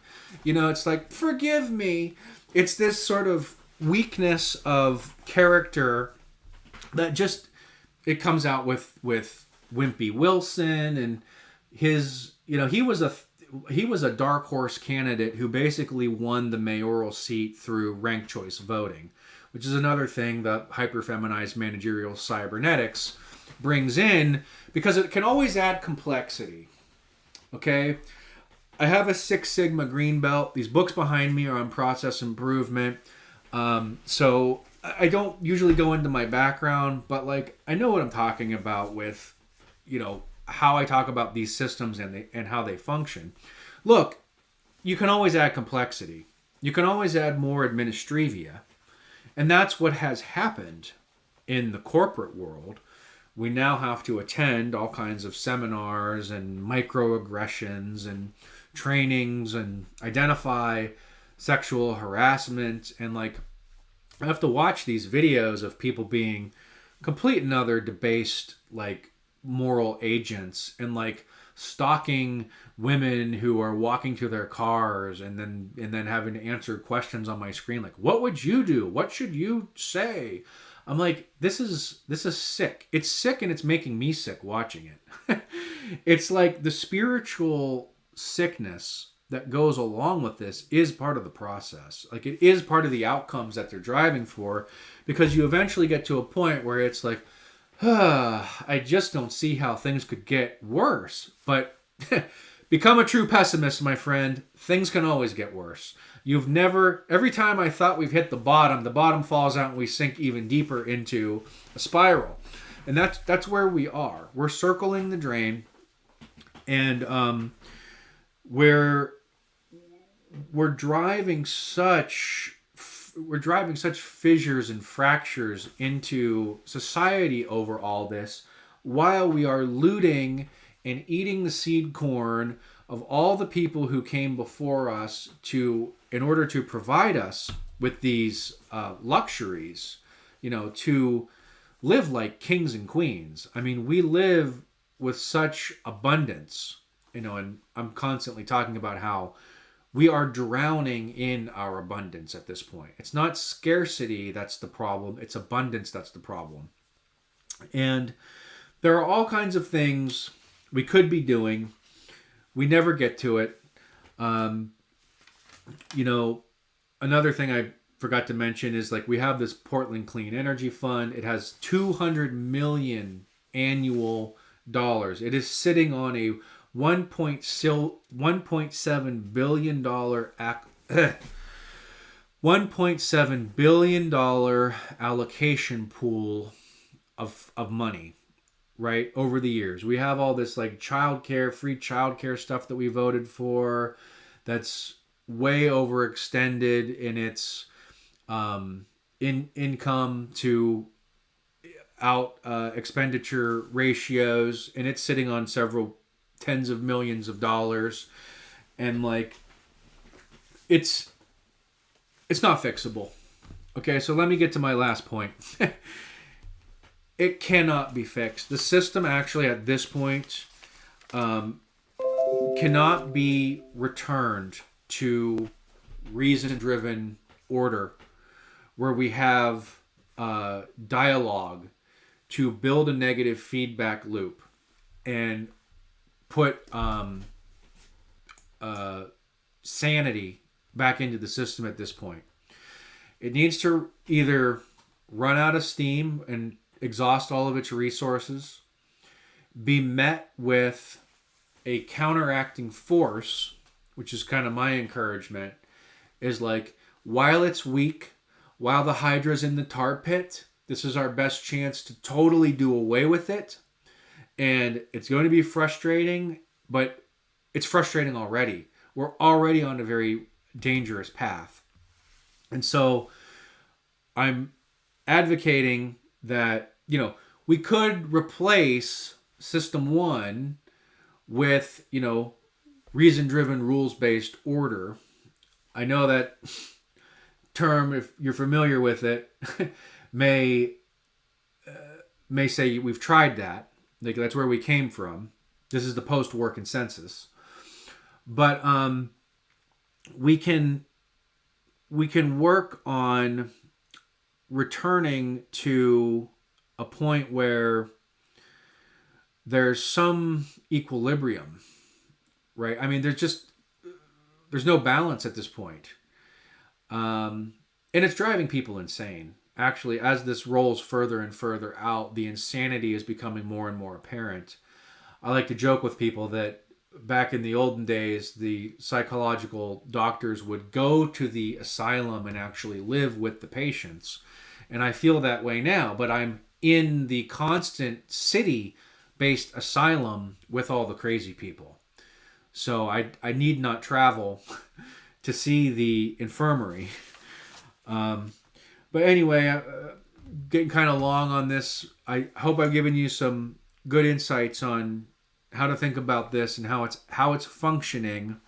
It's like, forgive me. It's this sort of weakness of character that just it comes out with Wimpy Wilson and his. He was a dark horse candidate who basically won the mayoral seat through ranked choice voting, which is another thing that hyperfeminized managerial cybernetics brings in because it can always add complexity. Okay? I have a Six Sigma green belt. These books behind me are on process improvement. So I don't usually go into my background, but like I know what I'm talking about with, how I talk about these systems and how they function. Look, you can always add complexity. You can always add more administrivia. And that's what has happened in the corporate world. We now have to attend all kinds of seminars and microaggressions and trainings and identify sexual harassment. And like, I have to watch these videos of people being complete and utter debased, like, moral agents and like stalking women who are walking to their cars and then having to answer questions on my screen like, what would you do, what should you say? I'm like, this is sick. It's sick, and it's making me sick watching it. It's like the spiritual sickness that goes along with this is part of the process. Like, it is part of the outcomes that they're driving for, because you eventually get to a point where it's like, I just don't see how things could get worse. But become a true pessimist, my friend. Things can always get worse. Every time I thought we've hit the bottom falls out and we sink even deeper into a spiral. And that's where we are. We're circling the drain. And we're driving such fissures and fractures into society over all this, while we are looting and eating the seed corn of all the people who came before us in order to provide us with these luxuries, to live like kings and queens. I mean, we live with such abundance, and I'm constantly talking about how we are drowning in our abundance at this point. It's not scarcity that's the problem. It's abundance that's the problem. And there are all kinds of things we could be doing. We never get to it. Another thing I forgot to mention is, like, we have this Portland Clean Energy Fund. It has $200 million annual dollars. It is sitting on a $1.7 billion $1.7 billion allocation pool of money, right, over the years. We have all this like free childcare stuff that we voted for that's way overextended in its income to expenditure ratios, and it's sitting on several tens of millions of dollars, and like it's not fixable. Okay, so let me get to my last point. It cannot be fixed. The system actually at this point cannot be returned to reason-driven order, where we have dialogue to build a negative feedback loop and put sanity back into the system at this point. It needs to either run out of steam and exhaust all of its resources, be met with a counteracting force, which is kind of my encouragement, is like, while it's weak, while the Hydra's in the tar pit, this is our best chance to totally do away with it. And it's going to be frustrating, but it's frustrating already. We're already on a very dangerous path. And so I'm advocating that, we could replace system one with, reason-driven, rules-based order. I know that term, if you're familiar with it, may say we've tried that. Like, that's where we came from. This is the post-war consensus. But we can work on returning to a point where there's some equilibrium, right? I mean, there's no balance at this point. And it's driving people insane. Actually, as this rolls further and further out, the insanity is becoming more and more apparent. I like to joke with people that back in the olden days, the psychological doctors would go to the asylum and actually live with the patients. And I feel that way now, but I'm in the constant city-based asylum with all the crazy people. So I need not travel to see the infirmary. But anyway, getting kind of long on this. I hope I've given you some good insights on how to think about this and how it's functioning.